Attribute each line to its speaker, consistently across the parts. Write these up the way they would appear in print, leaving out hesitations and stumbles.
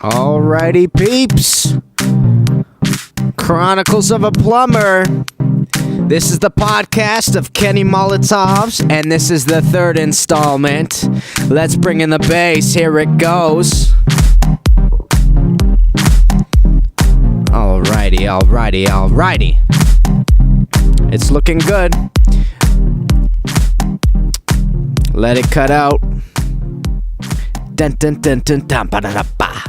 Speaker 1: Alrighty, peeps. Chronicles of a Plumber. This is the podcast of Kenny Molotov's, and this is the third installment. Let's bring in the bass. Here it goes. Alrighty. It's looking good. Let it cut out. Dun dun dun dun dun ba da da ba.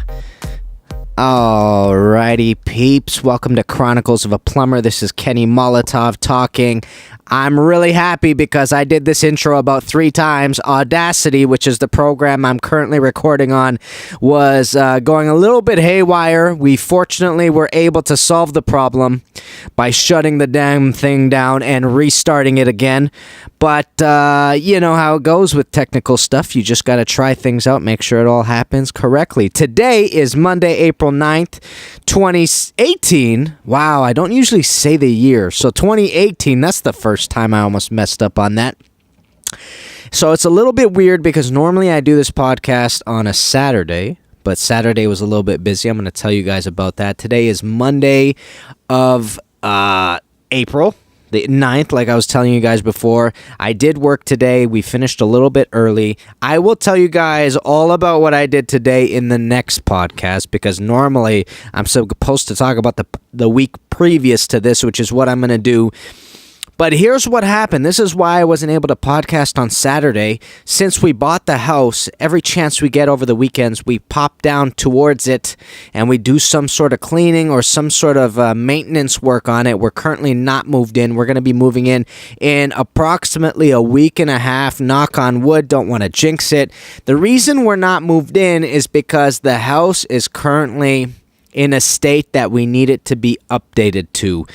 Speaker 1: Alrighty, peeps. Welcome to Chronicles of a Plumber. This is Kenny Molotov talking. I'm really happy because I did this intro about 3 times. Audacity, which is the program I'm currently recording on, was going a little bit haywire. We fortunately were able to solve the problem by shutting the damn thing down and restarting it again. But you know how it goes with technical stuff. You just got to try things out, make sure it all happens correctly. Today is Monday, April 9th, 2018. Wow, I don't usually say the year. So 2018, that's the first time I almost messed up on that. So it's a little bit weird because normally I do this podcast on a Saturday, but Saturday was a little bit busy. I'm going to tell you guys about that. Today is Monday of April the 9th, like I was telling you guys before. I did work today. We finished a little bit early. I will tell you guys all about what I did today in the next podcast because normally I'm supposed to talk about the week previous to this, which is what I'm going to do. But here's what happened. This is why I wasn't able to podcast on Saturday. Since we bought the house, every chance we get over the weekends, we pop down towards it and we do some sort of cleaning or some sort of maintenance work on it. We're currently not moved in. We're going to be moving in approximately a week and a half. Knock on wood. Don't want to jinx it. The reason we're not moved in is because the house is currently in a state that we need it to be updated to.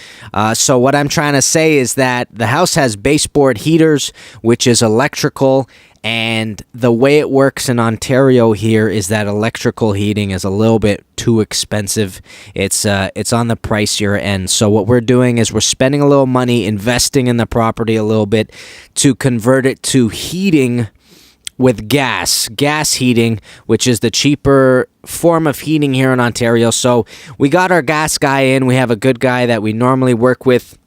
Speaker 1: So what I'm trying to say is that the house has baseboard heaters, which is electrical, and the way it works in Ontario here is that electrical heating is a little bit too expensive. It's on the pricier end. So what we're doing is we're spending a little money, investing in the property a little bit to convert it to heating with gas heating, which is the cheaper form of heating here in Ontario. So we got our gas guy in. We have a good guy that we normally work with,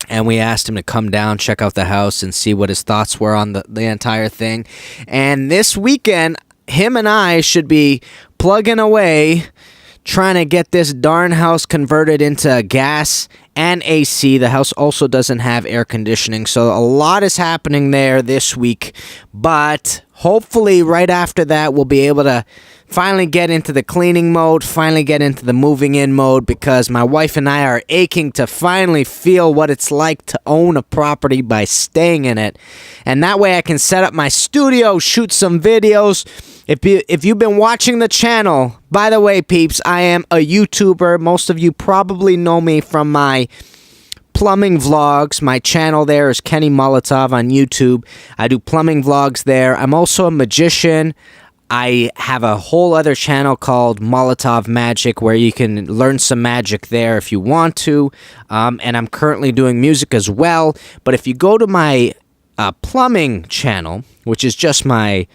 Speaker 1: and we asked him to come down, check out the house, and see what his thoughts were on the entire thing. And this weekend, him and I should be plugging away, trying to get this darn house converted into gas and AC. The house also doesn't have air conditioning, so a lot is happening there this week. But hopefully right after that, we'll be able to finally get into the cleaning mode, finally get into the moving in mode, because my wife and I are aching to finally feel what it's like to own a property by staying in it. And that way I can set up my studio, shoot some videos. If you've been watching the channel, by the way, peeps, I am a YouTuber. Most of you probably know me from my plumbing vlogs. My channel there is Kenny Molotov on YouTube. I do plumbing vlogs there. I'm also a magician. I have a whole other channel called Molotov Magic where you can learn some magic there if you want to. And I'm currently doing music as well. But if you go to my plumbing channel, which is just my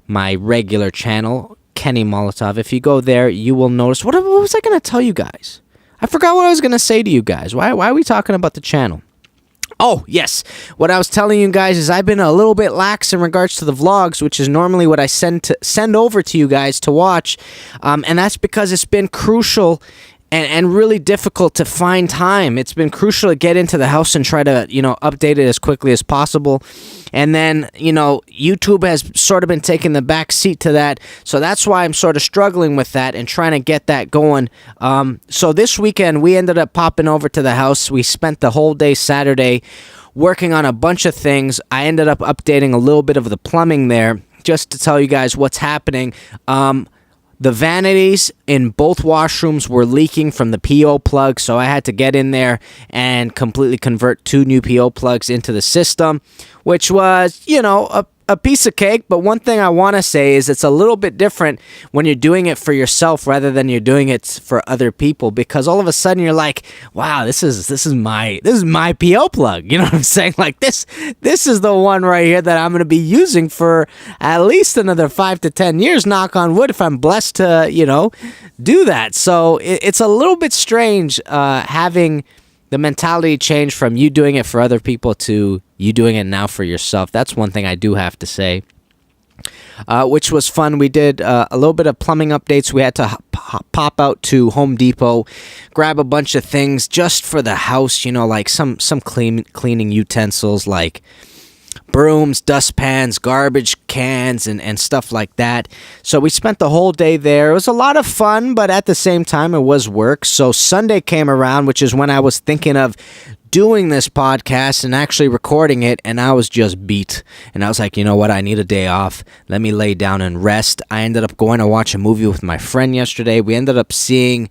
Speaker 1: regular channel, Kenny Molotov, if you go there, you will notice... What was I going to tell you guys? I forgot what I was going to say to you guys. Why are we talking about the channel? Oh, yes. What I was telling you guys is I've been a little bit lax in regards to the vlogs, which is normally what I send over to you guys to watch. And that's because it's been crucial and really difficult to find time. It's been crucial to get into the house and try to, update it as quickly as possible. And then, YouTube has sort of been taking the back seat to that. So that's why I'm sort of struggling with that and trying to get that going. So this weekend, we ended up popping over to the house. We spent the whole day Saturday working on a bunch of things. I ended up updating a little bit of the plumbing there just to tell you guys what's happening. The vanities in both washrooms were leaking from the PO plug, so I had to get in there and completely convert 2 new PO plugs into the system, which was, a piece of cake, but one thing I want to say is it's a little bit different when you're doing it for yourself rather than you're doing it for other people, because all of a sudden you're like, wow, this is my PO plug. You know what I'm saying? Like this is the one right here that I'm going to be using for at least another 5 to 10 years, knock on wood, if I'm blessed to, do that. So it's a little bit strange having the mentality change from you doing it for other people to you doing it now for yourself. That's one thing I do have to say, which was fun. We did a little bit of plumbing updates. We had to pop out to Home Depot, grab a bunch of things just for the house, like some cleaning utensils like brooms, dustpans, garbage cans, and stuff like that. So we spent the whole day there. It was a lot of fun, but at the same time, it was work. So Sunday came around, which is when I was thinking of doing this podcast and actually recording it, and I was just beat. And I was like, you know what? I need a day off. Let me lay down and rest. I ended up going to watch a movie with my friend yesterday. We ended up seeing...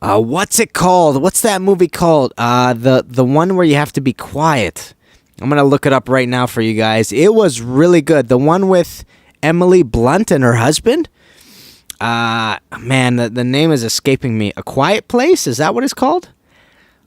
Speaker 1: what's it called? What's that movie called? The one where you have to be quiet. I'm going to look it up right now for you guys. It was really good. The one with Emily Blunt and her husband. Man, the name is escaping me. A Quiet Place? Is that what it's called?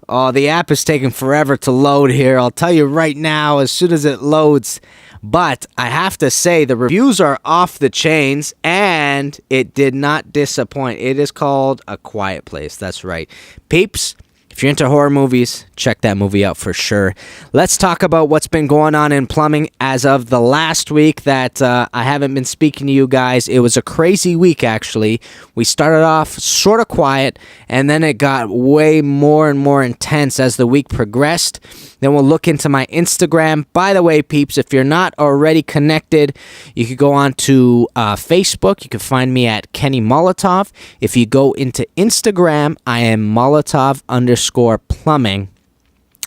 Speaker 1: Oh, the app is taking forever to load here. I'll tell you right now as soon as it loads. But I have to say, the reviews are off the chains, and it did not disappoint. It is called A Quiet Place. That's right. Peeps, if you're into horror movies, check that movie out for sure. Let's talk about what's been going on in plumbing as of the last week that I haven't been speaking to you guys. It was a crazy week, actually. We started off sort of quiet, and then it got way more and more intense as the week progressed. Then we'll look into my Instagram. By the way, peeps, if you're not already connected, you could go on to Facebook. You can find me at Kenny Molotov. If you go into Instagram, I am Molotov_plumbing.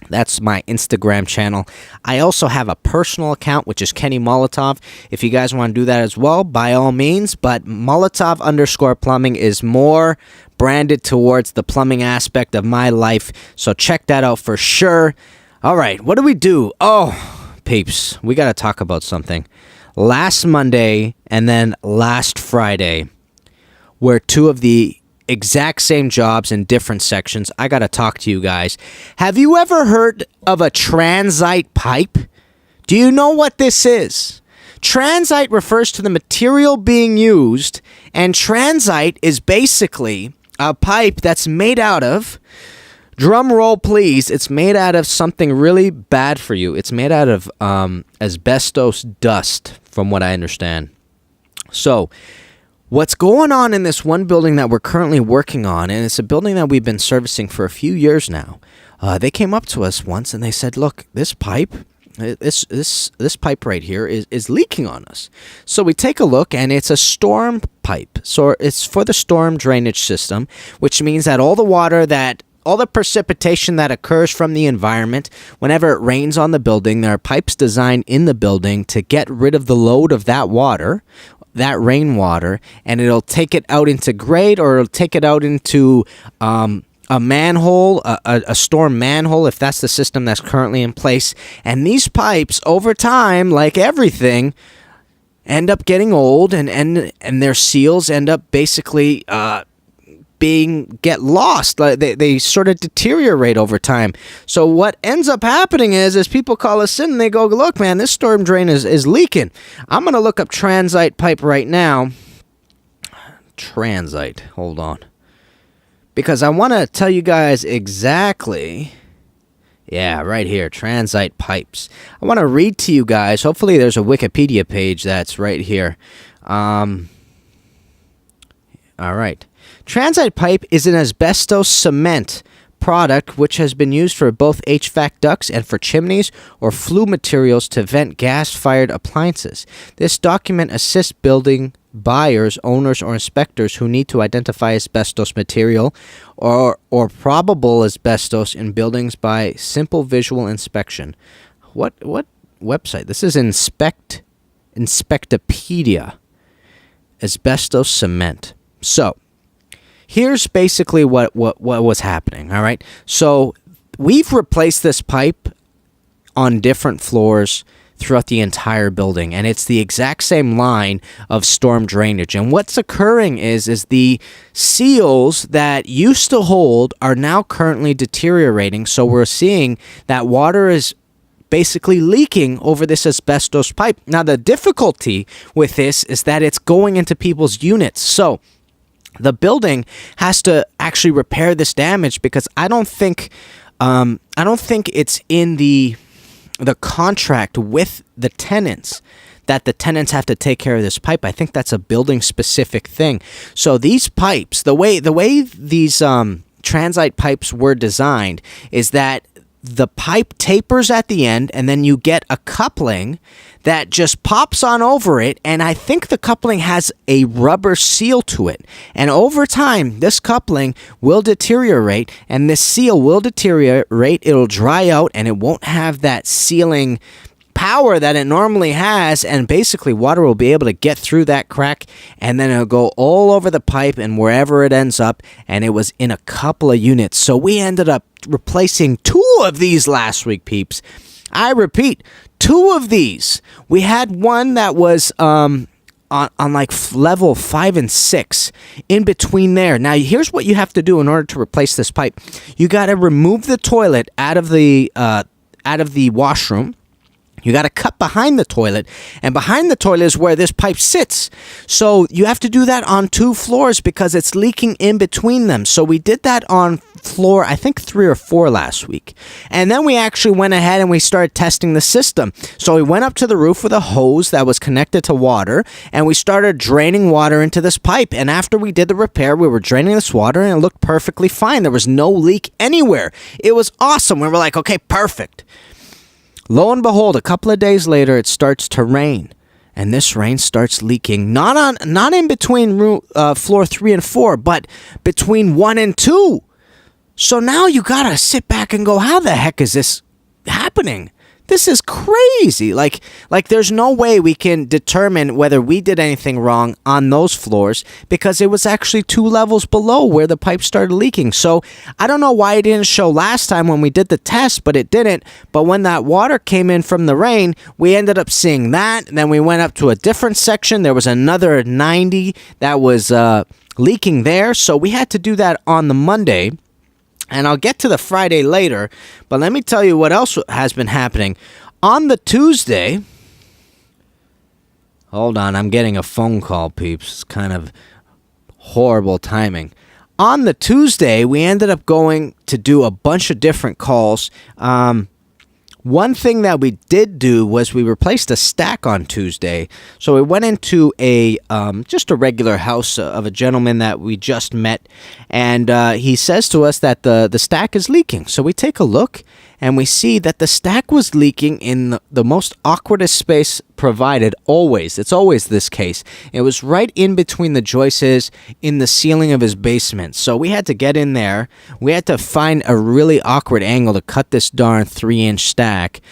Speaker 1: That's my Instagram channel. I also have a personal account, which is Kenny Molotov. If you guys want to do that as well, by all means. But Molotov_plumbing is more branded towards the plumbing aspect of my life. So check that out for sure. All right, what do we do? Oh, peeps, we got to talk about something. Last Monday and then last Friday were two of the exact same jobs in different sections. I got to talk to you guys. Have you ever heard of a transite pipe? Do you know what this is? Transite refers to the material being used, and transite is basically a pipe that's made out of... Drum roll, please. It's made out of something really bad for you. It's made out of asbestos dust, from what I understand. So, what's going on in this one building that we're currently working on, and it's a building that we've been servicing for a few years now. They came up to us once and they said, look, this pipe, this pipe right here is leaking on us. So we take a look, and it's a storm pipe. So it's for the storm drainage system, which means that all the precipitation that occurs from the environment, whenever it rains on the building, there are pipes designed in the building to get rid of the load of that water, that rainwater, and it'll take it out into grade, or it'll take it out into a manhole, a storm manhole, if that's the system that's currently in place. And these pipes, over time, like everything, end up getting old, and their seals end up basically... get lost. They sort of deteriorate over time. So what ends up happening is people call us in and they go, look, man, this storm drain is leaking. I'm going to look up transite pipe right now. Transite. Hold on. Because I want to tell you guys exactly... Yeah, right here, transite pipes. I want to read to you guys. Hopefully there's a Wikipedia page that's right here. All right. Transite pipe is an asbestos cement product which has been used for both HVAC ducts and for chimneys or flue materials to vent gas-fired appliances. This document assists building buyers, owners, or inspectors who need to identify asbestos material or probable asbestos in buildings by simple visual inspection. What website? This is Inspectopedia. Asbestos cement. So, here's basically what was happening, all right? So we've replaced this pipe on different floors throughout the entire building, and it's the exact same line of storm drainage. And what's occurring is the seals that used to hold are now currently deteriorating. So we're seeing that water is basically leaking over this asbestos pipe. Now, the difficulty with this is that it's going into people's units. So the building has to actually repair this damage, because I don't think it's in the contract with the tenants that the tenants have to take care of this pipe. I think that's a building specific thing. So these pipes, the way these transite pipes were designed is that the pipe tapers at the end, and then you get a coupling that just pops on over it, and I think the coupling has a rubber seal to it. And over time, this coupling will deteriorate, and this seal will deteriorate. It'll dry out, and it won't have that sealing power that it normally has, and basically water will be able to get through that crack, and then it'll go all over the pipe and wherever it ends up. And it was in a couple of units, so we ended up replacing 2 of these last week, peeps. I repeat, 2 of these. We had one that was on like level 5 and 6, in between there. Now, here's what you have to do in order to replace this pipe. You got to remove the toilet out of the washroom. You got to cut behind the toilet, and behind the toilet is where this pipe sits. So you have to do that on 2 floors because it's leaking in between them. So we did that on floor, I think 3 or 4 last week. And then we actually went ahead and we started testing the system. So we went up to the roof with a hose that was connected to water, and we started draining water into this pipe. And after we did the repair, we were draining this water, and it looked perfectly fine. There was no leak anywhere. It was awesome. We were like, okay, perfect. Lo and behold, a couple of days later, it starts to rain, and this rain starts leaking not in between floor 3 and 4, but between 1 and 2. So now you gotta sit back and go, how the heck is this happening? This is crazy. Like there's no way we can determine whether we did anything wrong on those floors, because it was actually 2 levels below where the pipe started leaking. So I don't know why it didn't show last time when we did the test, but it didn't. But when that water came in from the rain, we ended up seeing that. And then we went up to a different section. There was another 90 that was leaking there. So we had to do that on the Monday. And I'll get to the Friday later, but let me tell you what else has been happening. On the Tuesday, hold on, I'm getting a phone call, peeps. It's kind of horrible timing. On the Tuesday, we ended up going to do a bunch of different calls. One thing that we did do was we replaced a stack on Tuesday. So we went into just a regular house of a gentleman that we just met, and he says to us that the stack is leaking. So we take a look, and we see that the stack was leaking in the most awkwardest space provided. Always. It's always this case. It was right in between the joists in the ceiling of his basement. So we had to get in there. We had to find a really awkward angle to cut this darn 3-inch stack.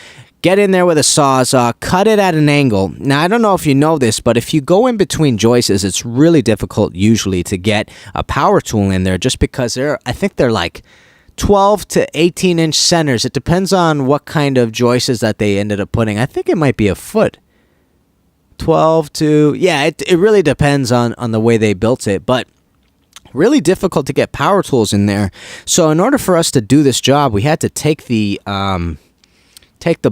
Speaker 1: Get in there with a sawzall, cut it at an angle. Now, I don't know if you know this, but if you go in between joists, it's really difficult usually to get a power tool in there, just because I think they're like 12 to 18-inch centers. It depends on what kind of joists that they ended up putting. I think it might be a foot. 12 to... Yeah, it really depends on the way they built it, but really difficult to get power tools in there. So in order for us to do this job, we had to take the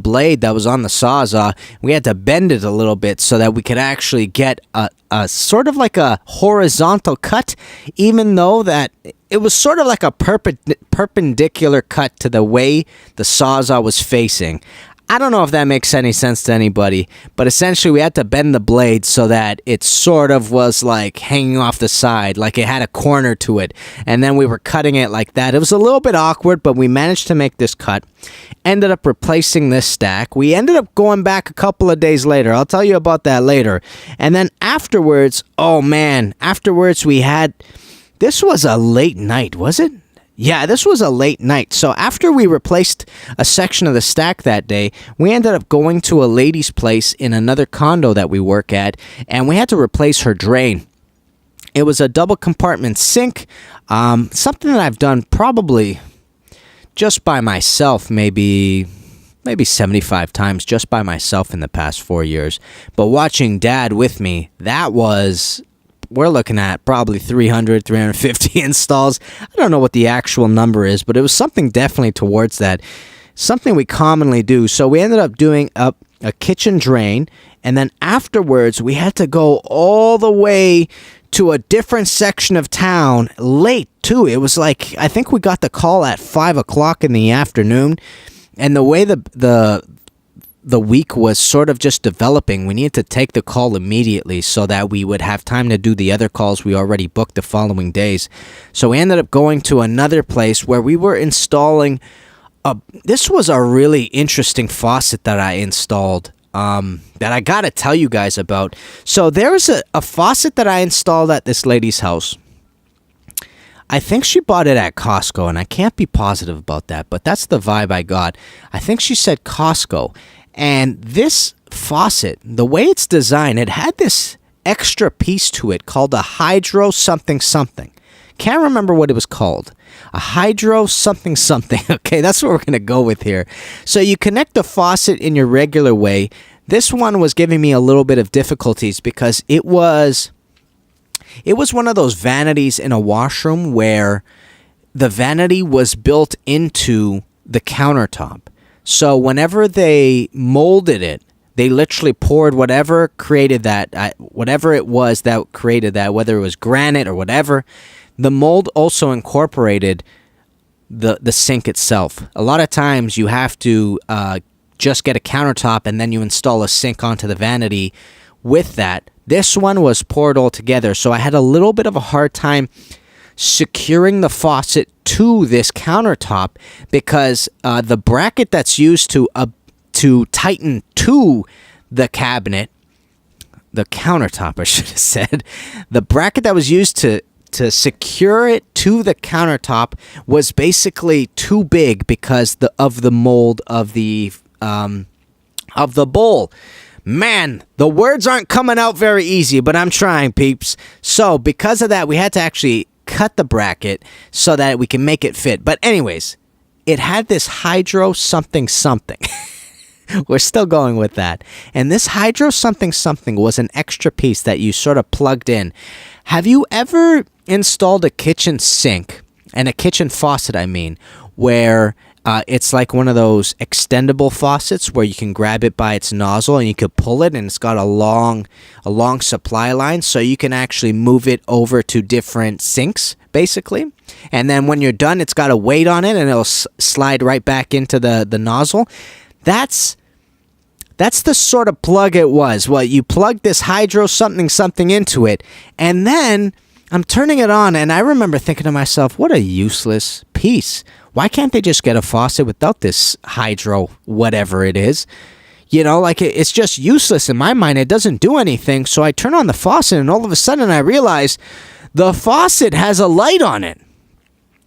Speaker 1: blade that was on the sawzall. We had to bend it a little bit so that we could actually get a sort of like a horizontal cut, even though that it was sort of like a perpendicular cut to the way the sawzall was facing. I don't know if that makes any sense to anybody, but essentially we had to bend the blade so that it sort of was like hanging off the side, like it had a corner to it, and then we were cutting it like that. It was a little bit awkward, but we managed to make this cut. Ended up replacing this stack. We ended up going back a couple of days later. I'll tell you about that later. And then afterwards, this was a late night, was it? Yeah, this was a late night. So after we replaced a section of the stack that day, we ended up going to a lady's place in another condo that we work at, and we had to replace her drain. It was a double compartment sink, something that I've done probably just by myself maybe maybe 75 times just by myself in the past 4 years. But watching Dad with me, we're looking at probably 300, 350 installs. I don't know what the actual number is, but it was something definitely towards that. Something we commonly do. So we ended up doing a kitchen drain, and then afterwards we had to go all the way to a different section of town late too. It was like, I think we got the call at 5 o'clock in the afternoon, and the way the week was sort of just developing, we needed to take the call immediately so that we would have time to do the other calls we already booked the following days. So we ended up going to another place where we were installing this was a really interesting faucet that I installed that I gotta tell you guys about. So there's a faucet that I installed at this lady's house. I think she bought it at Costco, and I can't be positive about that, but that's the vibe I got. I think she said Costco. And this faucet, the way it's designed, it had this extra piece to it called a hydro something something. Can't remember what it was called. A hydro something something. Okay, that's what we're going to go with here. So you connect the faucet in your regular way. This one was giving me a little bit of difficulties because it was one of those vanities in a washroom where the vanity was built into the countertop. So whenever they molded it, they literally poured whatever created that, whatever it was that created that, whether it was granite or whatever. The mold also incorporated the sink itself. A lot of times you have to just get a countertop and then you install a sink onto the vanity with that. This one was poured all together, so I had a little bit of a hard time securing the faucet to this countertop because the bracket that's used to tighten to the cabinet, the countertop I should have said, the bracket that was used to secure it to the countertop was basically too big because of the mold of the bowl. Man, the words aren't coming out very easy, but I'm trying, peeps. So because of that, we had to actually cut the bracket so that we can make it fit. But anyways, it had this hydro something something. We're still going with that. And this hydro something something was an extra piece that you sort of plugged in. Have you ever installed a kitchen sink, and a kitchen faucet, I mean, where it's like one of those extendable faucets where you can grab it by its nozzle and you could pull it, and it's got a long supply line, so you can actually move it over to different sinks, basically. And then when you're done, it's got a weight on it, and it'll slide right back into the nozzle. That's the sort of plug it was. Well, you plug this hydro something something into it, and then I'm turning it on, and I remember thinking to myself, what a useless piece. Why can't they just get a faucet without this hydro whatever it is? You know, like it's just useless in my mind. It doesn't do anything. So I turn on the faucet, and all of a sudden I realize the faucet has a light on it.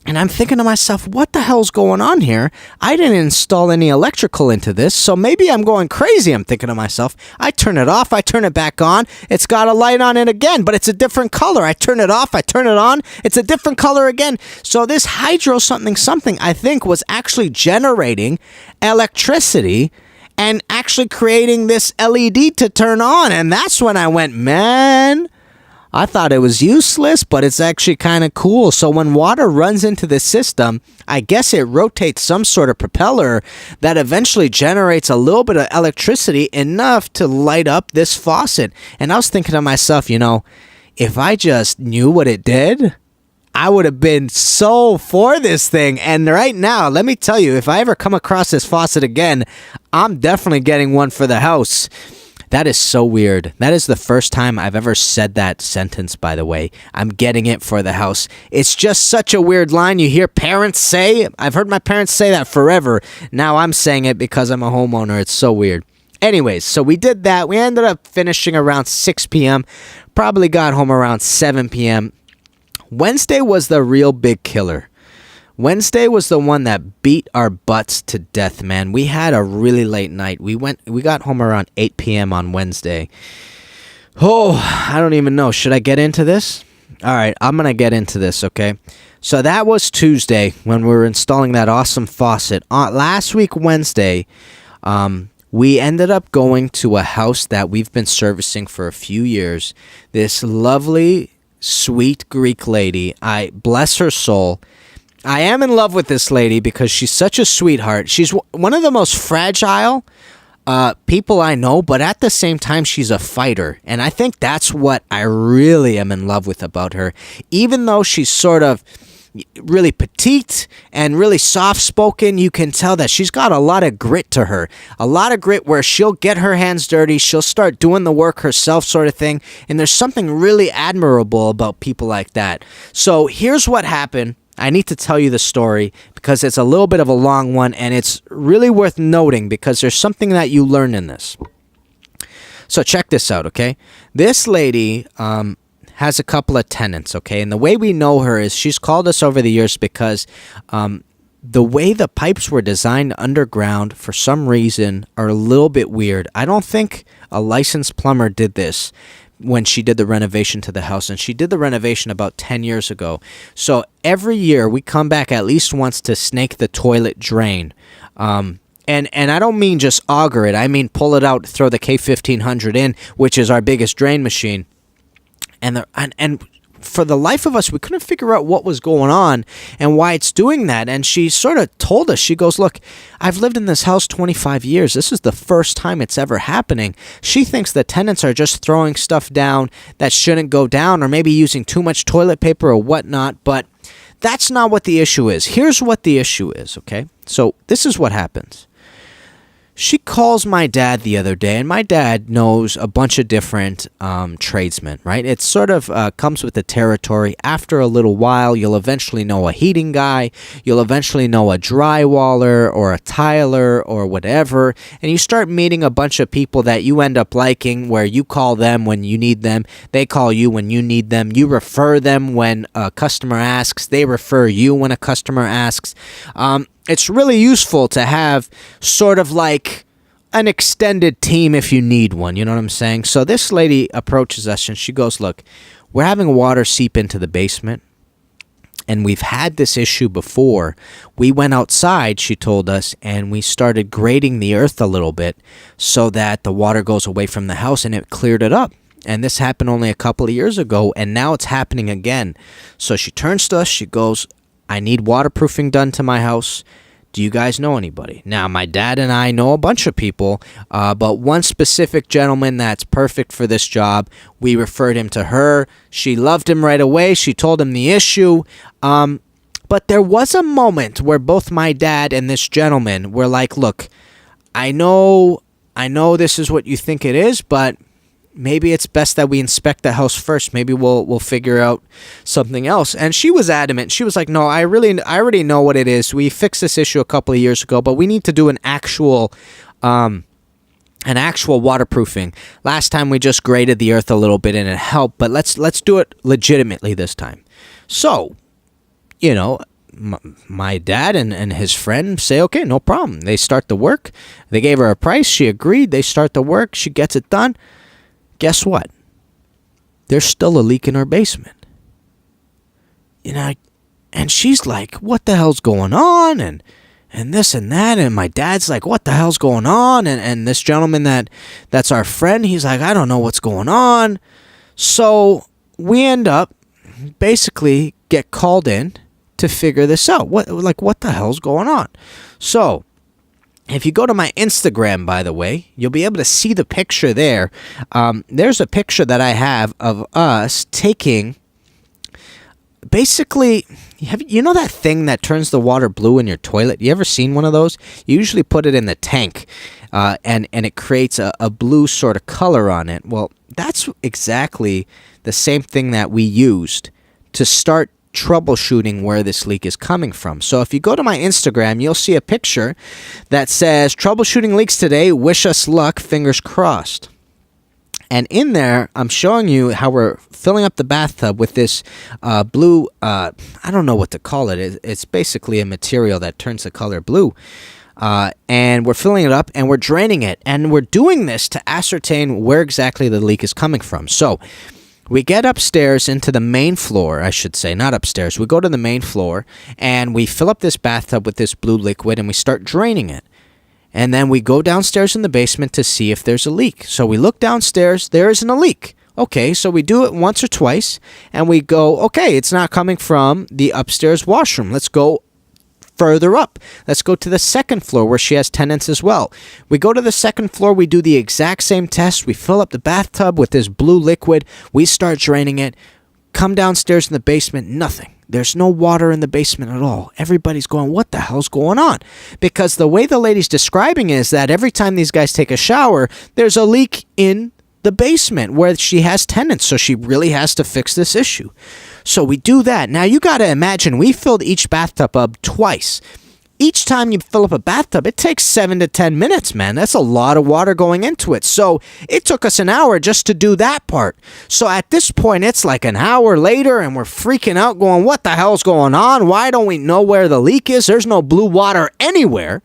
Speaker 1: And I'm thinking to myself, what the hell's going on here? I didn't install any electrical into this, so maybe I'm going crazy, I'm thinking to myself. I turn it off, I turn it back on, it's got a light on it again, but it's a different color. I turn it off, I turn it on, it's a different color again. So this hydro something something, I think, was actually generating electricity and actually creating this LED to turn on. And that's when I went, man, I thought it was useless, but it's actually kind of cool. So when water runs into the system, I guess it rotates some sort of propeller that eventually generates a little bit of electricity enough to light up this faucet. And I was thinking to myself, you know, if I just knew what it did, I would have been so for this thing. And right now, let me tell you, if I ever come across this faucet again, I'm definitely getting one for the house. That is so weird. That is the first time I've ever said that sentence, by the way. I'm getting it for the house. It's just such a weird line you hear parents say. I've heard my parents say that forever. Now I'm saying it because I'm a homeowner. It's so weird. Anyways, so we did that. We ended up finishing around 6 p.m. Probably got home around 7 p.m. Wednesday was the real big killer. Wednesday was the one that beat our butts to death, man. We had a really late night. We got home around 8 p.m. on Wednesday. Oh, I don't even know. Should I get into this? All right, I'm going to get into this, okay? So that was Tuesday when we were installing that awesome faucet. Last week, Wednesday, We ended up going to a house that we've been servicing for a few years. This lovely, sweet Greek lady, I bless her soul. I am in love with this lady because she's such a sweetheart. She's one of the most fragile people I know, but at the same time, she's a fighter. And I think that's what I really am in love with about her. Even though she's sort of really petite and really soft-spoken, you can tell that she's got a lot of grit to her. A lot of grit where she'll get her hands dirty, she'll start doing the work herself sort of thing, and there's something really admirable about people like that. So here's what happened. I need to tell you the story because it's a little bit of a long one, and it's really worth noting because there's something that you learn in this. So check this out, okay? This lady has a couple of tenants, okay? And the way we know her is she's called us over the years because the way the pipes were designed underground for some reason are a little bit weird. I don't think a licensed plumber did this when she did the renovation to the house, and she did the renovation about 10 years ago. So every year we come back at least once to snake the toilet drain. And I don't mean just auger it. I mean pull it out, throw the K1500 in, which is our biggest drain machine. And for the life of us, we couldn't figure out what was going on and why it's doing that. And she sort of told us, she goes, look, I've lived in this house 25 years. This is the first time it's ever happening. She thinks the tenants are just throwing stuff down that shouldn't go down or maybe using too much toilet paper or whatnot. But that's not what the issue is. Here's what the issue is, okay? So this is what happens. She calls my dad the other day, and my dad knows a bunch of different tradesmen, right? It sort of comes with the territory. After a little while, you'll eventually know a heating guy. You'll eventually know a drywaller or a tiler or whatever. And you start meeting a bunch of people that you end up liking where you call them when you need them. They call you when you need them. You refer them when a customer asks. They refer you when a customer asks. It's really useful to have sort of like an extended team if you need one, you know what I'm saying? So this lady approaches us and she goes, look, we're having water seep into the basement, and we've had this issue before. We went outside, she told us, and we started grading the earth a little bit so that the water goes away from the house, and it cleared it up. And this happened only a couple of years ago, and now it's happening again. So she turns to us, she goes, I need waterproofing done to my house. Do you guys know anybody? Now, my dad and I know a bunch of people, but one specific gentleman that's perfect for this job. We referred him to her. She loved him right away. She told him the issue. But there was a moment where both my dad and this gentleman were like, look, I know this is what you think it is, but maybe it's best that we inspect the house first. Maybe we'll figure out something else. And she was adamant. She was like, no, I already know what it is. We fixed this issue a couple of years ago, but we need to do an actual waterproofing. Last time we just graded the earth a little bit and it helped, but let's do it legitimately this time. So, you know, my dad and his friend say, okay, no problem. They start the work. They gave her a price. She agreed. They start the work. She gets it done. Guess what? There's still a leak in her basement. You know, and she's like, what the hell's going on? And this and that. And my dad's like, what the hell's going on? And this gentleman that's our friend, he's like, I don't know what's going on. So we end up basically get called in to figure this out. What the hell's going on? So if you go to my Instagram, by the way, you'll be able to see the picture there. There's a picture that I have of us taking, basically, you know that thing that turns the water blue in your toilet? You ever seen one of those? You usually put it in the tank, and it creates a blue sort of color on it. Well, that's exactly the same thing that we used to start troubleshooting where this leak is coming from. So if you go to my Instagram, you'll see a picture that says, troubleshooting leaks today, wish us luck, fingers crossed. And in there, I'm showing you how we're filling up the bathtub with this blue, I don't know what to call it. It's basically a material that turns the color blue. And we're filling it up and we're draining it. And we're doing this to ascertain where exactly the leak is coming from. So we get upstairs into the main floor, I should say, not upstairs. We go to the main floor and we fill up this bathtub with this blue liquid and we start draining it. And then we go downstairs in the basement to see if there's a leak. So we look downstairs, there isn't a leak. Okay, so we do it once or twice, and we go, okay, it's not coming from the upstairs washroom. Let's go further up. Let's go to the second floor where she has tenants as well. We go to the second floor, we do the exact same test. We fill up the bathtub with this blue liquid. We start draining it. Come downstairs in the basement, nothing. There's no water in the basement at all. Everybody's going, what the hell's going on? Because the way the lady's describing it is that every time these guys take a shower, there's a leak in the basement where she has tenants, so she really has to fix this issue. So we do that. Now you got to imagine we filled each bathtub up twice. Each time you fill up a bathtub, it takes 7 to 10 minutes, man. That's a lot of water going into it. So it took us an hour just to do that part. So at this point, it's like an hour later, and we're freaking out going, what the hell's going on? Why don't we know where the leak is? There's no blue water anywhere.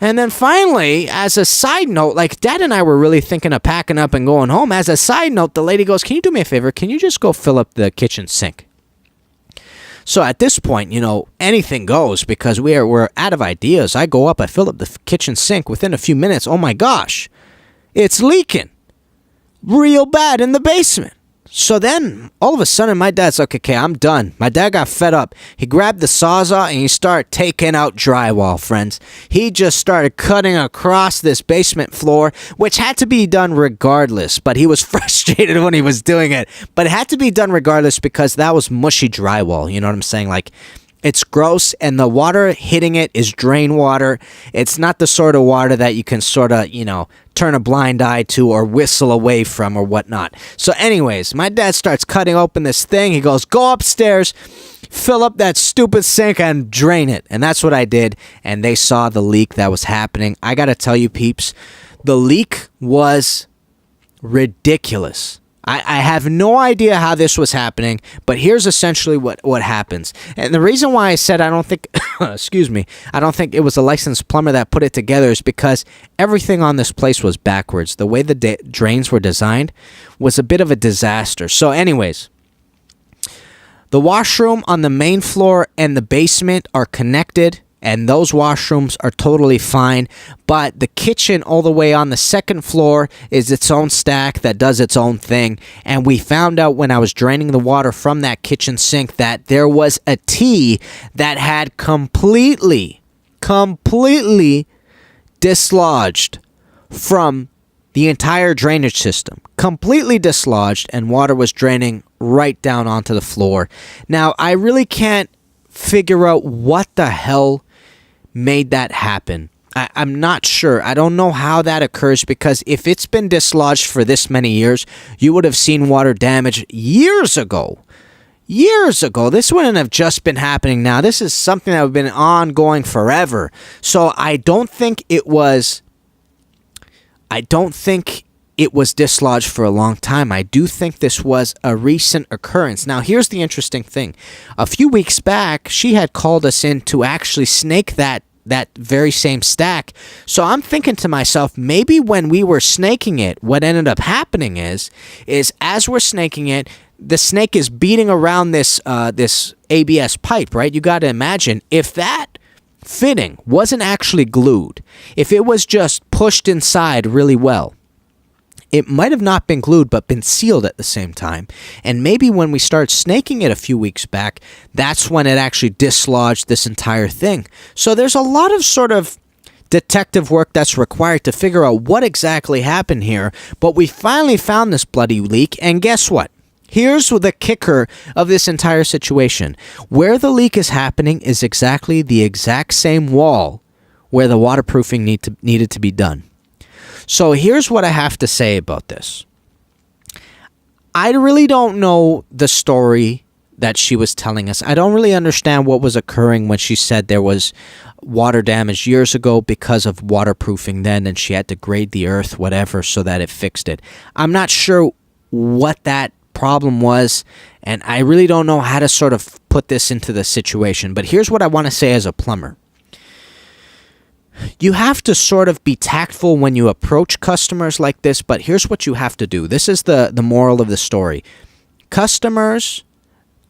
Speaker 1: And then finally, as a side note, like Dad and I were really thinking of packing up and going home. As a side note, the lady goes, can you do me a favor? Can you just go fill up the kitchen sink? So at this point, anything goes because we're out of ideas. I go up, I fill up the kitchen sink. Within a few minutes, oh my gosh, it's leaking real bad in the basement. So then, all of a sudden, my dad's like, okay, I'm done. My dad got fed up. He grabbed the Sawzall and he started taking out drywall, friends. He just started cutting across this basement floor, which had to be done regardless. But he was frustrated when he was doing it. But it had to be done regardless because that was mushy drywall. You know what I'm saying? Like, it's gross, and the water hitting it is drain water. It's not the sort of water that you can sort of, turn a blind eye to or whistle away from or whatnot. So anyways, my dad starts cutting open this thing. He goes, go upstairs, fill up that stupid sink and drain it. And that's what I did, and they saw the leak that was happening. I got to tell you, peeps, the leak was ridiculous. I have no idea how this was happening, but here's essentially what happens. And the reason why I said I don't think, excuse me, I don't think it was a licensed plumber that put it together is because everything on this place was backwards. The way the drains were designed was a bit of a disaster. So anyways, the washroom on the main floor and the basement are connected, and those washrooms are totally fine, but the kitchen all the way on the second floor is its own stack that does its own thing. And we found out when I was draining the water from that kitchen sink that there was a T that had completely dislodged from the entire drainage system. Completely dislodged, and water was draining right down onto the floor. Now, I really can't figure out what the hell made that happen. I'm not sure. I don't know how that occurs, because if it's been dislodged for this many years, you would have seen water damage years ago. This wouldn't have just been happening now. This is something that would have been ongoing forever. So I don't think it was dislodged for a long time. I do think this was a recent occurrence. Now, here's the interesting thing. A few weeks back, she had called us in to actually snake that very same stack. So I'm thinking to myself, maybe when we were snaking it, what ended up happening is as we're snaking it, the snake is beating around this ABS pipe, right? You got to imagine, if that fitting wasn't actually glued, if it was just pushed inside really well, it might have not been glued, but been sealed at the same time. And maybe when we started snaking it a few weeks back, that's when it actually dislodged this entire thing. So there's a lot of sort of detective work that's required to figure out what exactly happened here. But we finally found this bloody leak, and guess what? Here's the kicker of this entire situation. Where the leak is happening is exactly the exact same wall where the waterproofing needed to be done. So here's what I have to say about this. I really don't know the story that she was telling us. I don't really understand what was occurring when she said there was water damage years ago because of waterproofing then, and she had to grade the earth, whatever, so that it fixed it. I'm not sure what that problem was, and I really don't know how to sort of put this into the situation. But here's what I want to say as a plumber. You have to sort of be tactful when you approach customers like this, but here's what you have to do. This is the moral of the story. Customers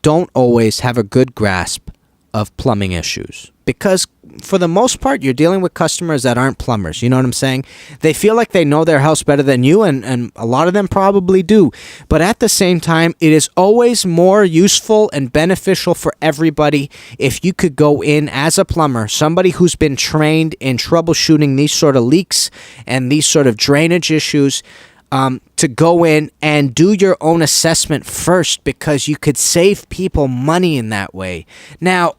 Speaker 1: don't always have a good grasp of plumbing issues, because for the most part, you're dealing with customers that aren't plumbers. You know what I'm saying? They feel like they know their house better than you, and a lot of them probably do. But at the same time, it is always more useful and beneficial for everybody if you could go in as a plumber, somebody who's been trained in troubleshooting these sort of leaks and these sort of drainage issues, to go in and do your own assessment first, because you could save people money in that way. Now,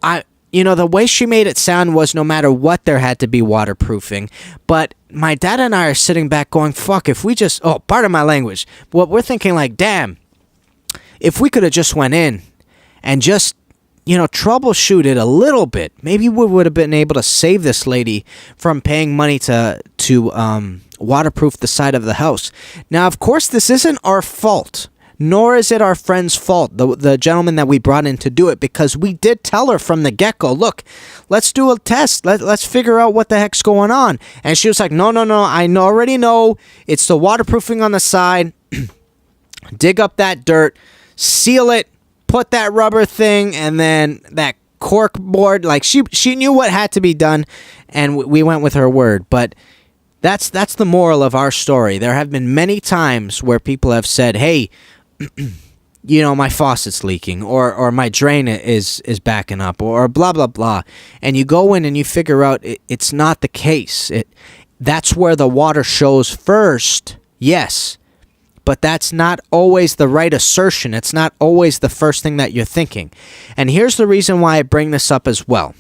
Speaker 1: the way she made it sound was no matter what, there had to be waterproofing. But my dad and I are sitting back going, fuck, if we just, pardon my language, what we're thinking like, damn, if we could have just went in and just, troubleshoot it a little bit, maybe we would have been able to save this lady from paying money to waterproof the side of the house. Now, of course, this isn't our fault, nor is it our friend's fault, the gentleman that we brought in to do it, because we did tell her from the get-go, look, let's do a test. Let's figure out what the heck's going on. And she was like, no, I already know. It's the waterproofing on the side. Dig up that dirt, seal it, put that rubber thing, and then that cork board. Like, she knew what had to be done, and we went with her word. But that's the moral of our story. There have been many times where people have said, hey, my faucet's leaking, or my drain is backing up, or blah, blah, blah. And you go in and you figure out it's not the case. That's where the water shows first, yes. But that's not always the right assertion. It's not always the first thing that you're thinking. And here's the reason why I bring this up as well.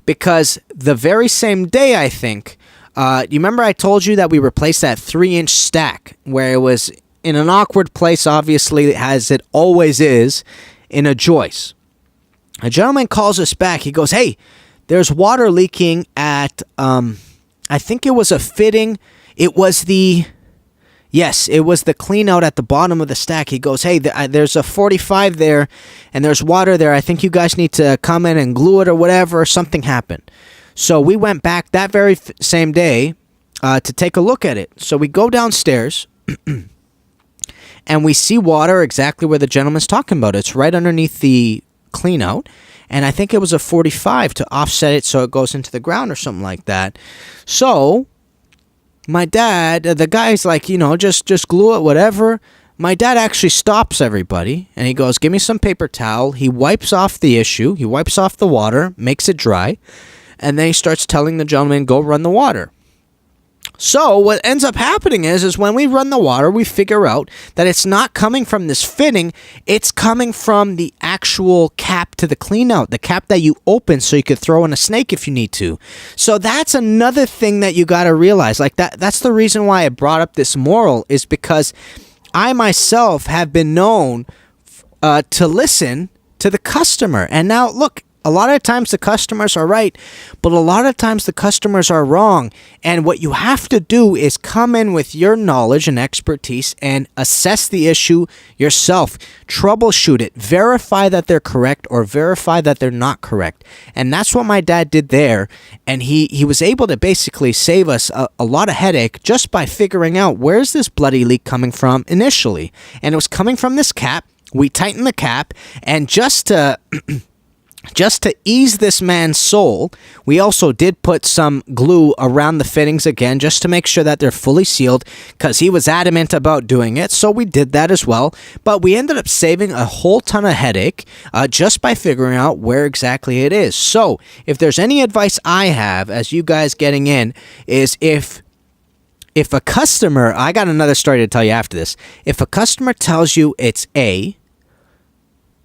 Speaker 1: Because the very same day, I think, you remember I told you that we replaced that 3-inch stack where it was in an awkward place, obviously, as it always is, in a joist. A gentleman calls us back. He goes, hey, there's water leaking at, I think it was a fitting. It was the clean out at the bottom of the stack. He goes, hey, there's a 45 there, and there's water there. I think you guys need to come in and glue it or whatever. Something happened. So we went back that very same day to take a look at it. So we go downstairs, and we see water exactly where the gentleman's talking about. It's right underneath the clean out, and I think it was a 45 to offset it so it goes into the ground or something like that. So my dad, the guy's like, just glue it, whatever. My dad actually stops everybody, and he goes, give me some paper towel. He wipes off the issue. He wipes off the water, makes it dry, and then he starts telling the gentleman, go run the water. So what ends up happening is when we run the water, we figure out that it's not coming from this fitting. It's coming from the actual cap to the clean out, the cap that you open so you could throw in a snake if you need to. So that's another thing that you got to realize. Like that's the reason why I brought up this moral, is because I myself have been known to listen to the customer. And now look, a lot of times the customers are right, but a lot of times the customers are wrong. And what you have to do is come in with your knowledge and expertise and assess the issue yourself. Troubleshoot it. Verify that they're correct or verify that they're not correct. And that's what my dad did there. And he was able to basically save us a lot of headache just by figuring out where's this bloody leak coming from initially. And it was coming from this cap. We tightened the cap, and just to ease this man's soul, we also did put some glue around the fittings again, just to make sure that they're fully sealed, because he was adamant about doing it, so we did that as well. But we ended up saving a whole ton of headache just by figuring out where exactly it is. So if there's any advice I have as you guys getting in, is if a customer, I got another story to tell you after this, if a customer tells you it's A,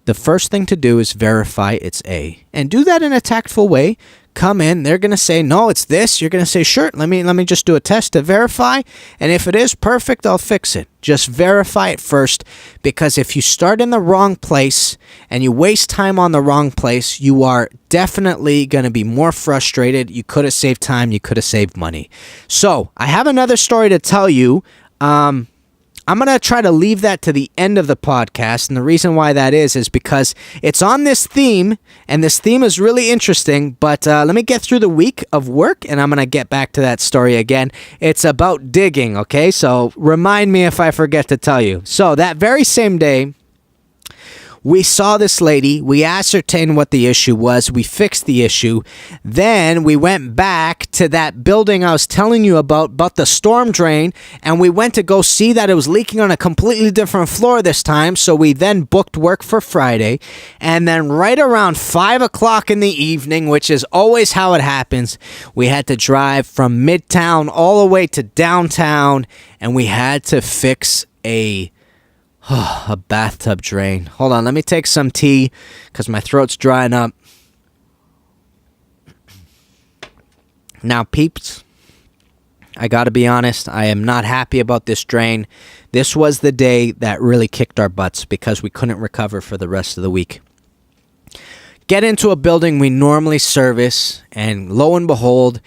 Speaker 1: the first thing to do is verify it's A. And do that in a tactful way. Come in, they're going to say, no, it's this. You're going to say, sure, let me just do a test to verify. And if it is perfect, I'll fix it. Just verify it first, because if you start in the wrong place and you waste time on the wrong place, you are definitely going to be more frustrated. You could have saved time. You could have saved money. So I have another story to tell you. I'm going to try to leave that to the end of the podcast, and the reason why that is because it's on this theme, and this theme is really interesting, but let me get through the week of work, and I'm going to get back to that story again. It's about digging, okay? So remind me if I forget to tell you. So that very same day, We saw this lady. We ascertained what the issue was. We fixed the issue. Then we went back to that building I was telling you about the storm drain, and we went to go see that it was leaking on a completely different floor this time. So we then booked work for Friday. And then right around 5 o'clock in the evening, which is always how it happens, we had to drive from Midtown all the way to downtown, and we had to fix a bathtub drain. Hold on, let me take some tea because my throat's drying up. Now, peeps, I gotta be honest, I am not happy about this drain. This was the day that really kicked our butts because we couldn't recover for the rest of the week. Get into a building we normally service, and lo and behold,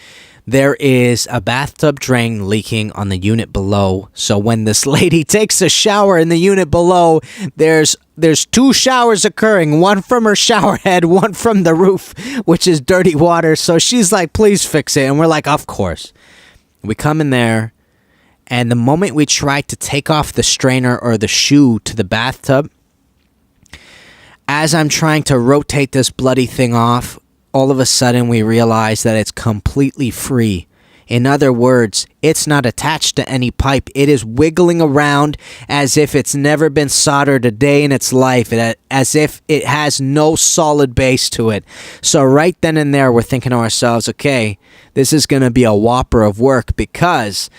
Speaker 1: there is a bathtub drain leaking on the unit below. So when this lady takes a shower in the unit below, there's 2 showers occurring, one from her shower head, one from the roof, which is dirty water. So she's like, please fix it. And we're like, of course. We come in there, and the moment we try to take off the strainer or the shoe to the bathtub, as I'm trying to rotate this bloody thing off, all of a sudden we realize that it's completely free. In other words, it's not attached to any pipe. It is wiggling around as if it's never been soldered a day in its life, as if it has no solid base to it. So right then and there, we're thinking to ourselves, okay, this is going to be a whopper of work because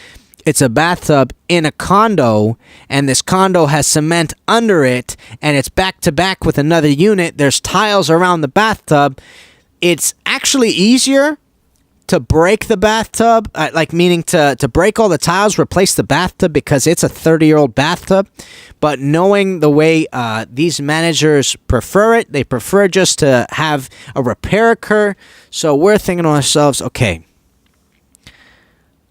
Speaker 1: it's a bathtub in a condo, and this condo has cement under it, and it's back to back with another unit. There's tiles around the bathtub. It's actually easier to break the bathtub, meaning to break all the tiles, replace the bathtub because it's a 30-year-old bathtub. But knowing the way these managers prefer it, they prefer just to have a repair occur. So we're thinking to ourselves, okay,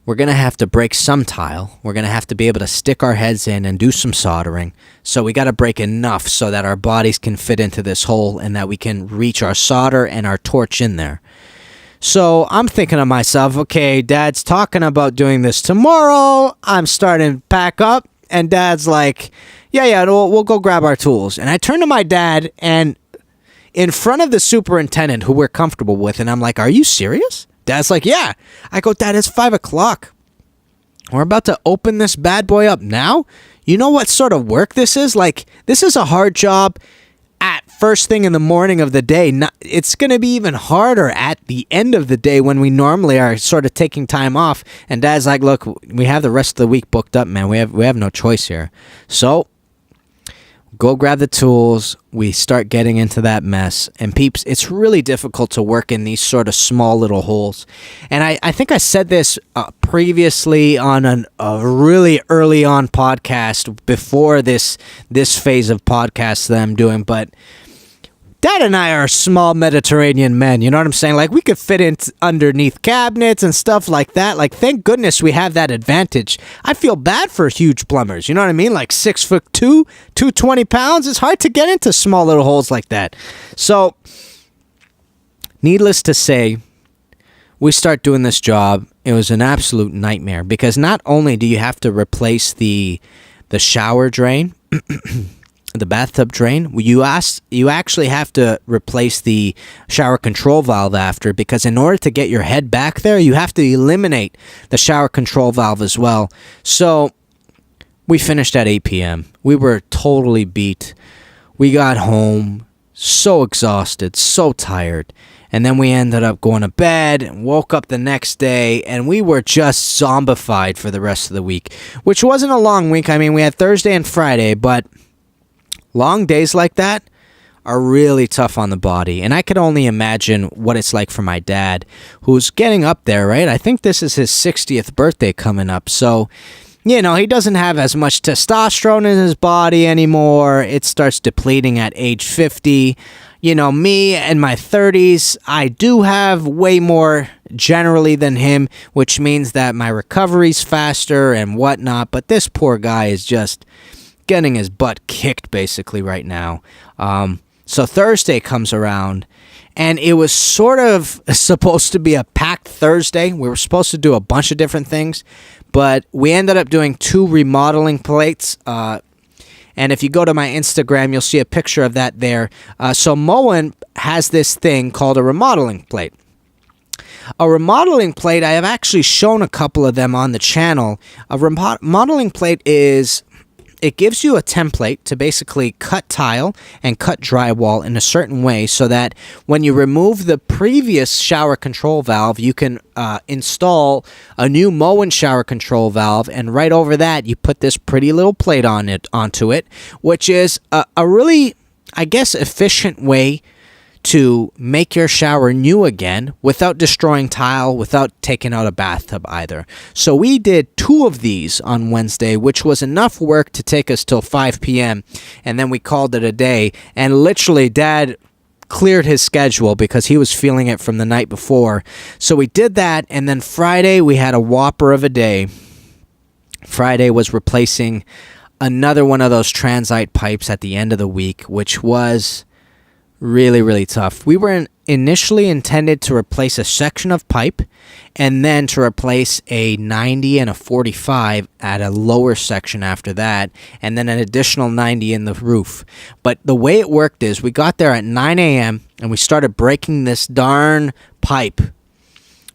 Speaker 1: we're going to have to break some tile. We're going to have to be able to stick our heads in and do some soldering. So we got to break enough so that our bodies can fit into this hole and that we can reach our solder and our torch in there. So I'm thinking to myself, okay, Dad's talking about doing this tomorrow. I'm starting to pack up, and Dad's like, yeah, we'll go grab our tools. And I turn to my dad, and in front of the superintendent, who we're comfortable with, and I'm like, are you serious? Dad's like, yeah. I go, Dad, it's 5 o'clock. We're about to open this bad boy up now? You know what sort of work this is? Like, this is a hard job at first thing in the morning of the day. It's going to be even harder at the end of the day when we normally are sort of taking time off. And Dad's like, look, we have the rest of the week booked up, man. We have no choice here. So go grab the tools. We start getting into that mess. And peeps, it's really difficult to work in these sort of small little holes. And I think I said this previously on a really early on podcast before this phase of podcasts that I'm doing. But Dad and I are small Mediterranean men, you know what I'm saying? Like, we could fit in underneath cabinets and stuff like that. Like, thank goodness we have that advantage. I feel bad for huge plumbers, you know what I mean? Like 6'2", 220 pounds. It's hard to get into small little holes like that. So, needless to say, we start doing this job. It was an absolute nightmare because not only do you have to replace the shower drain, the bathtub drain, you actually have to replace the shower control valve after, because in order to get your head back there, you have to eliminate the shower control valve as well. So we finished at 8 p.m. We were totally beat. We got home so exhausted, so tired. And then we ended up going to bed and woke up the next day, and we were just zombified for the rest of the week, which wasn't a long week. I mean, we had Thursday and Friday, but long days like that are really tough on the body. And I could only imagine what it's like for my dad, who's getting up there, right? I think this is his 60th birthday coming up. So, you know, he doesn't have as much testosterone in his body anymore. It starts depleting at age 50. You know, me in my 30s, I do have way more generally than him, which means that my recovery's faster and whatnot. But this poor guy is just getting his butt kicked basically right now. So Thursday comes around, and it was sort of supposed to be a packed Thursday. We were supposed to do a bunch of different things, but we ended up doing 2 remodeling plates. And if you go to my Instagram, you'll see a picture of that there. So Moen has this thing called a remodeling plate. A remodeling plate, I have actually shown a couple of them on the channel. A remodeling plate it gives you a template to basically cut tile and cut drywall in a certain way so that when you remove the previous shower control valve, you can install a new Moen shower control valve, and right over that, you put this pretty little plate onto it, which is a really, I guess, efficient way to make your shower new again without destroying tile, without taking out a bathtub either. So we did 2 of these on Wednesday, which was enough work to take us till 5 p.m. And then we called it a day. And literally, Dad cleared his schedule because he was feeling it from the night before. So we did that, and then Friday we had a whopper of a day. Friday was replacing another one of those transite pipes at the end of the week, which was really, really tough. We were initially intended to replace a section of pipe and then to replace a 90 and a 45 at a lower section after that, and then an additional 90 in the roof. But the way it worked is we got there at 9 a.m. and we started breaking this darn pipe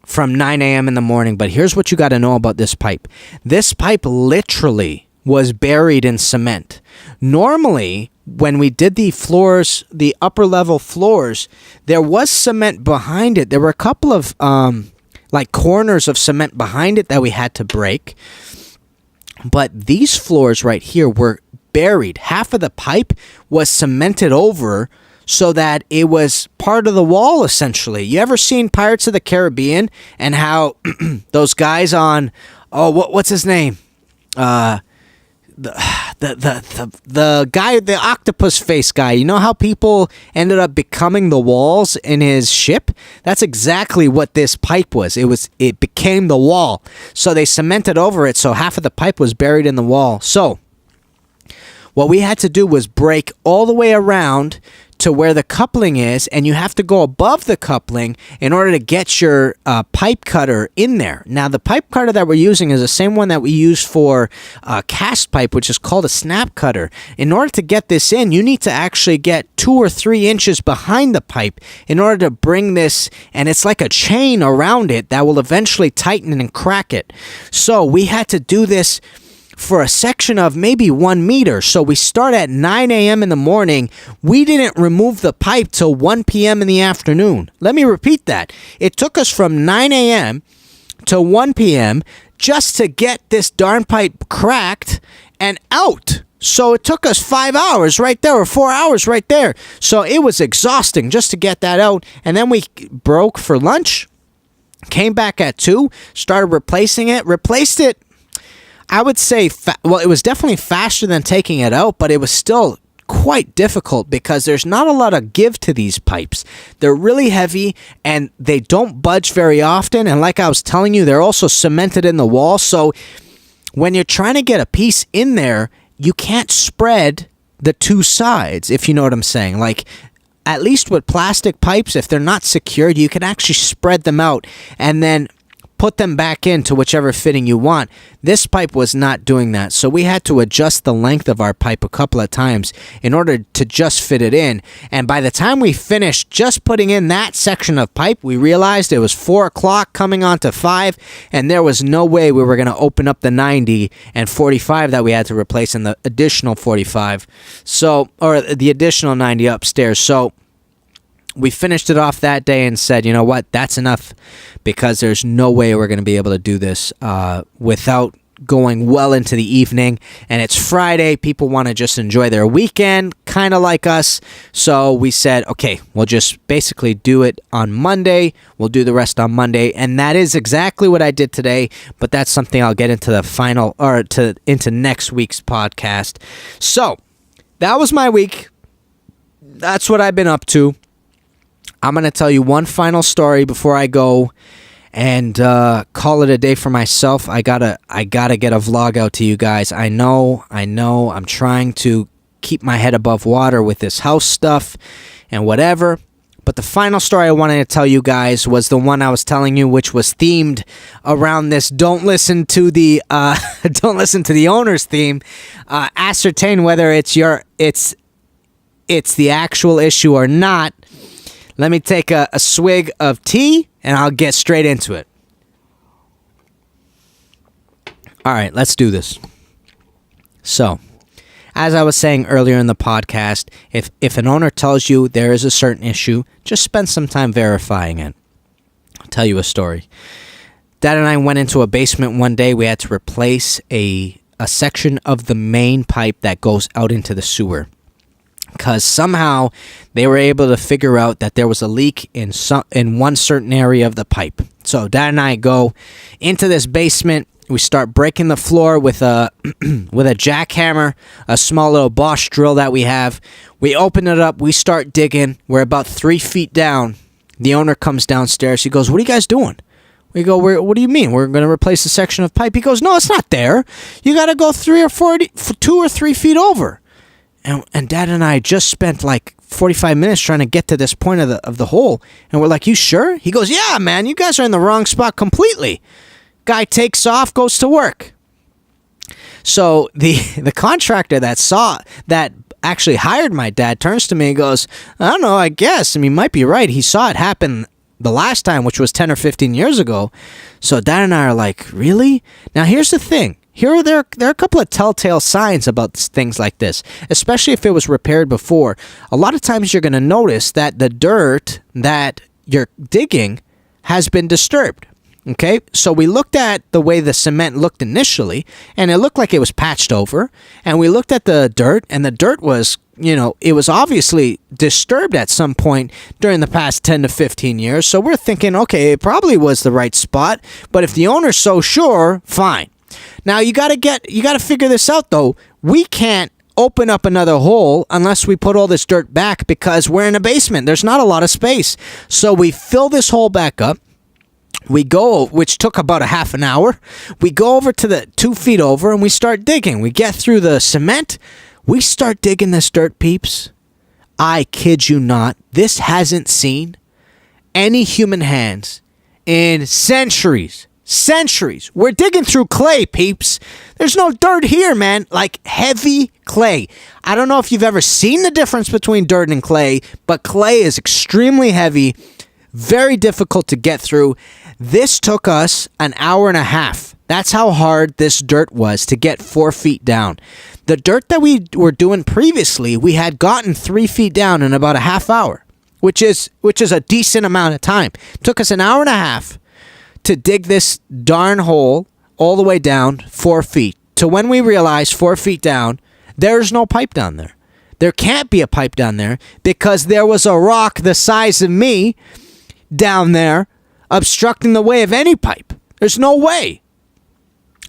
Speaker 1: from 9 a.m. in the morning. But here's what you got to know about this pipe. This pipe literally was buried in cement. Normally, when we did the floors, the upper level floors, there was cement behind it. There were a couple of corners of cement behind it that we had to break. But these floors right here were buried. Half of the pipe was cemented over so that it was part of the wall, essentially. You ever seen Pirates of the Caribbean and how those guys on, what's his name? The guy, the octopus face guy, you know how people ended up becoming the walls in his ship? That's exactly what this pipe was. It became the wall. So they cemented over it, so half of the pipe was buried in the wall. So what we had to do was break all the way around to where the coupling is, and you have to go above the coupling in order to get your pipe cutter in there. Now, the pipe cutter that we're using is the same one that we use for cast pipe, which is called a snap cutter. In order to get this in, you need to actually get 2 or 3 inches behind the pipe in order to bring this, and it's like a chain around it that will eventually tighten and crack it. So we had to do this for a section of maybe 1 meter. So we start at 9 a.m. in the morning. We didn't remove the pipe till 1 p.m. in the afternoon. Let me repeat that. It took us from 9 a.m. to 1 p.m. just to get this darn pipe cracked and out. So it took us 5 hours right there, or 4 hours right there. So it was exhausting just to get that out. And then we broke for lunch, came back at 2, started replacing it, replaced it. I would say, it was definitely faster than taking it out, but it was still quite difficult because there's not a lot of give to these pipes. They're really heavy and they don't budge very often. And like I was telling you, they're also cemented in the wall. So when you're trying to get a piece in there, you can't spread the 2 sides, if you know what I'm saying. Like, at least with plastic pipes, if they're not secured, you can actually spread them out and then put them back into whichever fitting you want. This pipe was not doing that, so we had to adjust the length of our pipe a couple of times in order to just fit it in. And by the time we finished just putting in that section of pipe, we realized it was 4 o'clock coming on to 5, and there was no way we were going to open up the 90 and 45 that we had to replace in the additional 45, or the additional 90 upstairs. So we finished it off that day and said, you know what, that's enough, because there's no way we're going to be able to do this without going well into the evening. And it's Friday. People want to just enjoy their weekend, kind of like us. So we said, okay, we'll just basically do it on Monday. We'll do the rest on Monday. And that is exactly what I did today. But that's something I'll get into into next week's podcast. So that was my week. That's what I've been up to. I'm going to tell you one final story before I go and call it a day for myself. I gotta get a vlog out to you guys. I know. I'm trying to keep my head above water with this house stuff and whatever. But the final story I wanted to tell you guys was the one I was telling you, which was themed around this don't listen to the don't listen to the owner's theme. Ascertain whether it's the actual issue or not. Let me take a swig of tea and I'll get straight into it. All right, let's do this. So, as I was saying earlier in the podcast, if an owner tells you there is a certain issue, just spend some time verifying it. I'll tell you a story. Dad and I went into a basement one day. We had to replace a section of the main pipe that goes out into the sewer. Because somehow they were able to figure out that there was a leak in one certain area of the pipe. So Dad and I go into this basement. We start breaking the floor with a jackhammer, a small little Bosch drill that we have. We open it up. We start digging. We're about 3 feet down. The owner comes downstairs. He goes, "What are you guys doing?" We go, "What do you mean? We're going to replace a section of pipe." He goes, "No, it's not there. You got to go 2 or 3 feet over." And Dad and I just spent like 45 minutes trying to get to this point of the hole. And we're like, "You sure?" He goes, "Yeah, man, you guys are in the wrong spot completely." Guy takes off, goes to work. So the contractor that actually hired my dad turns to me and goes, "I don't know, I guess. I mean, might be right. He saw it happen the last time, which was 10 or 15 years ago." So Dad and I are like, "Really?" Now, here's the thing. There are a couple of telltale signs about things like this, especially if it was repaired before. A lot of times you're going to notice that the dirt that you're digging has been disturbed. Okay, so we looked at the way the cement looked initially, and it looked like it was patched over. And we looked at the dirt, and the dirt was, it was obviously disturbed at some point during the past 10 to 15 years. So we're thinking, okay, it probably was the right spot. But if the owner's so sure, fine. Now you got to figure this out though. We can't open up another hole unless we put all this dirt back because we're in a basement. There's not a lot of space. So we fill this hole back up. We go, which took about a half an hour. We go over to the 2 feet over and we start digging. We get through the cement. We start digging this dirt, peeps. I kid you not. This hasn't seen any human hands in centuries. Centuries. We're digging through clay, peeps. There's no dirt here, man. Like heavy clay. I don't know if you've ever seen the difference between dirt and clay, but clay is extremely heavy, very difficult to get through. This took us an hour and a half. That's how hard this dirt was to get 4 feet down. The dirt that we were doing previously, we had gotten 3 feet down in about a half hour, which is a decent amount of time. It took us an hour and a half to dig this darn hole all the way down 4 feet. To when we realized 4 feet down, there's no pipe down there. There can't be a pipe down there because there was a rock the size of me down there obstructing the way of any pipe. There's no way.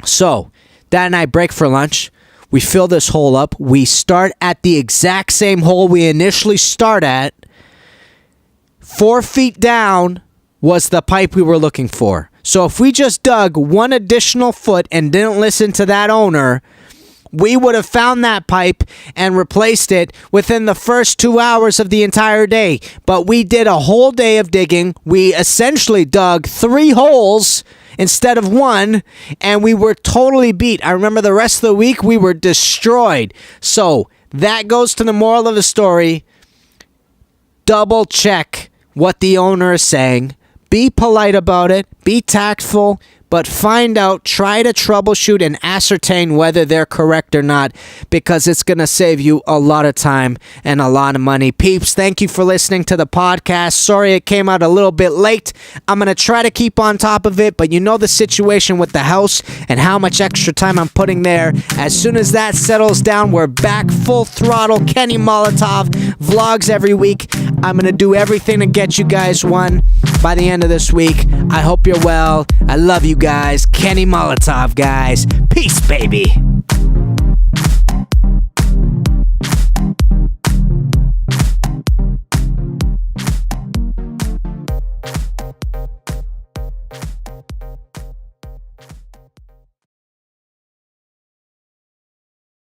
Speaker 1: So, Dad and I break for lunch. We fill this hole up. We start at the exact same hole we initially start at. 4 feet down was the pipe we were looking for. So if we just dug one additional foot and didn't listen to that owner, we would have found that pipe and replaced it within the first 2 hours of the entire day. But we did a whole day of digging. We essentially dug 3 holes instead of 1, and we were totally beat. I remember the rest of the week we were destroyed. So that goes to the moral of the story. Double check what the owner is saying. Be polite about it. Be tactful. But find out, try to troubleshoot and ascertain whether they're correct or not, because it's going to save you a lot of time and a lot of money. Peeps, thank you for listening to the podcast. Sorry it came out a little bit late. I'm going to try to keep on top of it, but you know the situation with the house and how much extra time I'm putting there. As soon as that settles down, we're back full throttle. Kenny Molotov vlogs every week. I'm going to do everything to get you guys one by the end of this week. I hope you're well. I love you guys. Kenny Molotov, guys. Peace, baby.